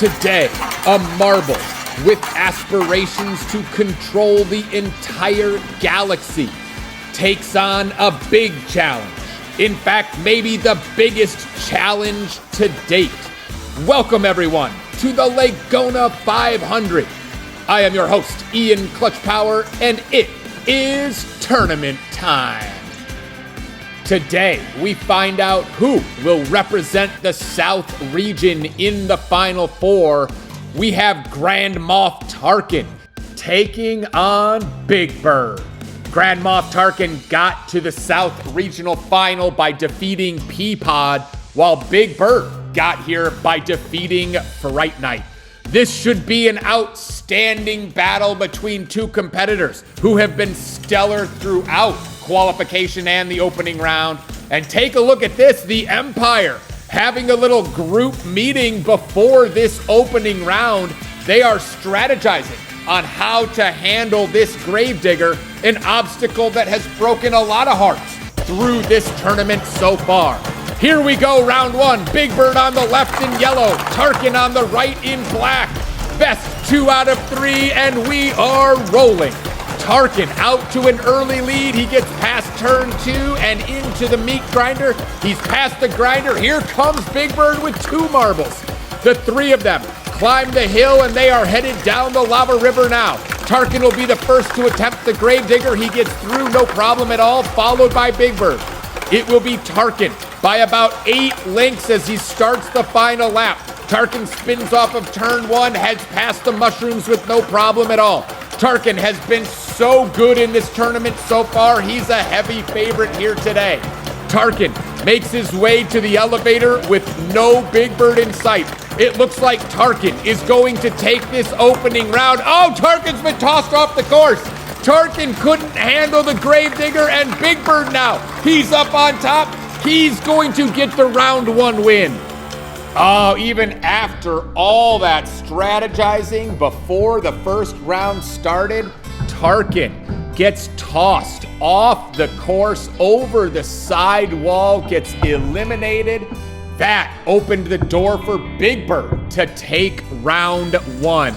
Today, a marble with aspirations to control the entire galaxy takes on a big challenge. In fact, maybe the biggest challenge to date. Welcome everyone to the Legona 500. I am your host, Ian Clutch Power, and it is tournament time. Today, we find out who will represent the South region in the Final Four. We have Grand Moff Tarkin taking on Big Bird. Grand Moff Tarkin got to the South Regional Final by defeating Peapod, while Big Bird got here by defeating Fright Night. This should be an outstanding battle between two competitors who have been stellar throughout qualification and the opening round. And take a look at this, the Empire having a little group meeting before this opening round. They are strategizing on how to handle this Gravedigger, an obstacle that has broken a lot of hearts through this tournament so far. Here we go, round one. Big Bird on the left in yellow, Tarkin on the right in black. Best 2 out of 3, and we are rolling. Tarkin out to an early lead. He gets past turn 2 and into the meat grinder. He's past the grinder. Here comes Big Bird with 2 marbles. The 3 of them climb the hill, and they are headed down the lava river now. Tarkin will be the first to attempt the Gravedigger. He gets through, no problem at all, followed by Big Bird. It will be Tarkin by about 8 lengths as he starts the final lap. Tarkin spins off of turn 1, heads past the mushrooms with no problem at all. Tarkin has been so good in this tournament so far. He's a heavy favorite here today. Tarkin makes his way to the elevator with no Big Bird in sight. It looks like Tarkin is going to take this opening round. Oh, Tarkin's been tossed off the course. Tarkin couldn't handle the Gravedigger, and Big Bird now, he's up on top. He's going to get the round 1 win. Oh, even after all that strategizing before the first round started, Tarkin gets tossed off the course over the side wall, gets eliminated. That opened the door for Big Bird to take round 1.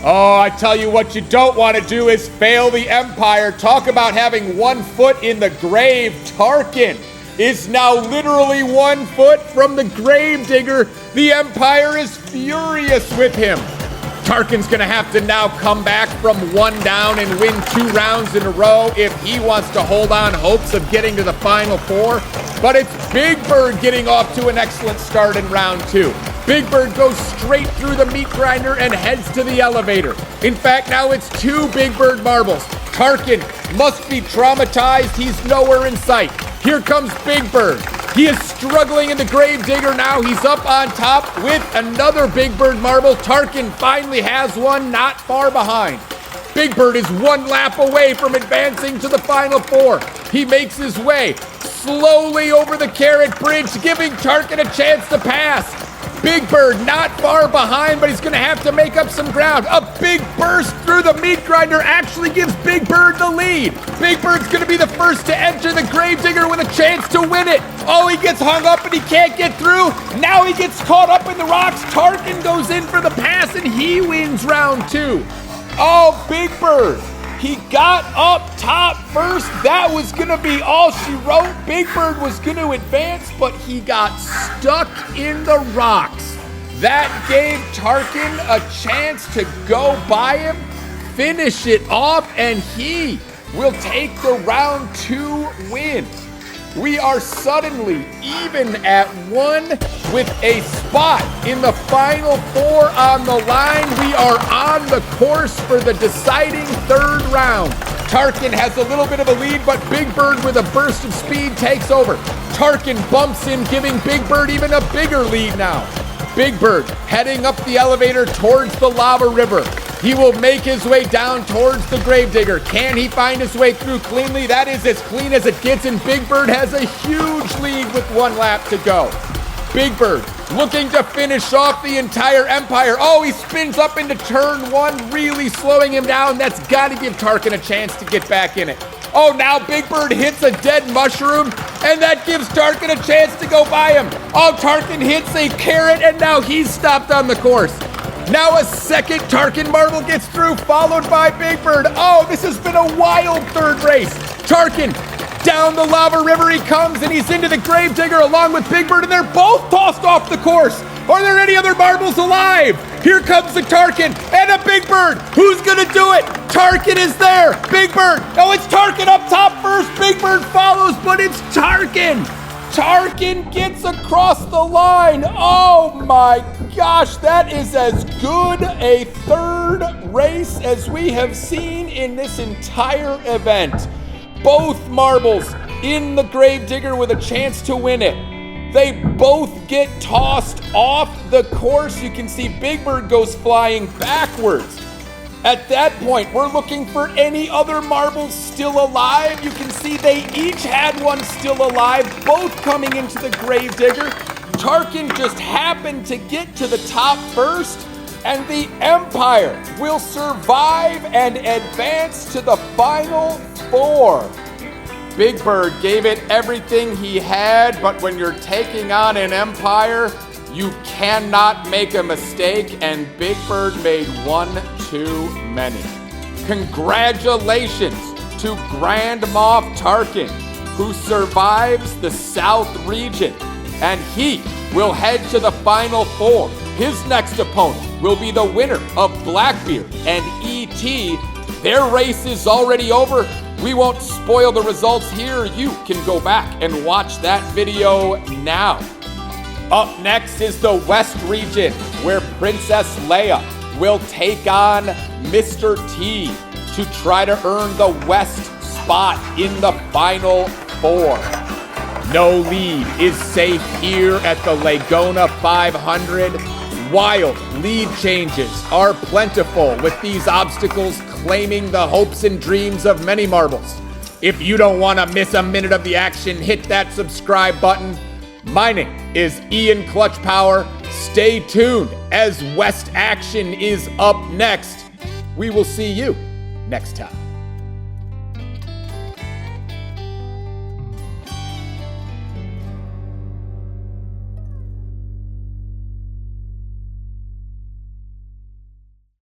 Oh, I tell you what you don't want to do is fail the Empire. Talk about having 1 foot in the grave. Tarkin is now literally 1 foot from the Gravedigger. The Empire is furious with him. Tarkin's gonna have to now come back from 1 down and win 2 rounds in a row if he wants to hold on hopes of getting to the Final Four. But it's Big Bird getting off to an excellent start in round 2. Big Bird goes straight through the meat grinder and heads to the elevator. In fact, now it's 2 Big Bird marbles. Tarkin must be traumatized. He's nowhere in sight. Here comes Big Bird. He is struggling in the Gravedigger now. He's up on top with another Big Bird marble. Tarkin finally has one not far behind. Big Bird is 1 lap away from advancing to the Final Four. He makes his way slowly over the carrot bridge, giving Tarkin a chance to pass. Big Bird not far behind, but he's going to have to make up some ground. A big burst through the meat grinder actually gives Big Bird the lead. Big Bird's going to be the first to enter the Gravedigger with a chance to win it. Oh, he gets hung up and he can't get through. Now he gets caught up in the rocks. Tarkin goes in for the pass and he wins round 2. Oh, Big Bird, he got up top first. That was going to be all she wrote. Big Bird was going to advance, but he got stuck in the rocks. That gave Tarkin a chance to go by him, finish it off, and he will take the round 2 win. We are suddenly even at 1 with a spot in the Final Four on the line. We are on the course for the deciding 3rd round. Tarkin has a little bit of a lead, but Big Bird with a burst of speed takes over. Tarkin bumps him, giving Big Bird even a bigger lead now. Big Bird heading up the elevator towards the lava river. He will make his way down towards the Gravedigger. Can he find his way through cleanly? That is as clean as it gets, and Big Bird has a huge lead with 1 lap to go. Big Bird looking to finish off the entire Empire. Oh, he spins up into turn 1, really slowing him down. That's got to give Tarkin a chance to get back in it. Oh, now Big Bird hits a dead mushroom, and that gives Tarkin a chance to go by him. Oh, Tarkin hits a carrot, and now he's stopped on the course. Now a second Tarkin marble gets through, followed by Big Bird. Oh, this has been a wild third race. Tarkin, down the lava river he comes, and he's into the Gravedigger along with Big Bird, and they're both tossed off the course. Are there any other marbles alive? Here comes the Tarkin and a Big Bird. Who's gonna do it? Tarkin is there. Big Bird. Oh, it's Tarkin up top first. Big Bird follows, but it's Tarkin. Tarkin gets across the line. Oh my gosh, that is as good a third race as we have seen in this entire event. Both marbles in the Gravedigger with a chance to win it. They both get tossed off the course. You can see Big Bird goes flying backwards. At that point, we're looking for any other marbles still alive. You can see they each had one still alive, both coming into the Gravedigger. Tarkin just happened to get to the top first, and the Empire will survive and advance to the final four. Big Bird gave it everything he had, but when you're taking on an Empire, you cannot make a mistake, and Big Bird made one too many. Congratulations to Grand Moff Tarkin, who survives the South region, and he will head to the final four. His next opponent will be the winner of Blackbeard and E.T. Their race is already over. We won't spoil the results here. You can go back and watch that video now. Up next is the West region, where Princess Leia will take on Mr. T to try to earn the West spot in the final four. No lead is safe here at the Legona 500. Wild lead changes are plentiful with these obstacles claiming the hopes and dreams of many marbles. If you don't want to miss a minute of the action, hit that subscribe button. My name is Ian Clutch Power. Stay tuned as West Action is up next. We will see you next time.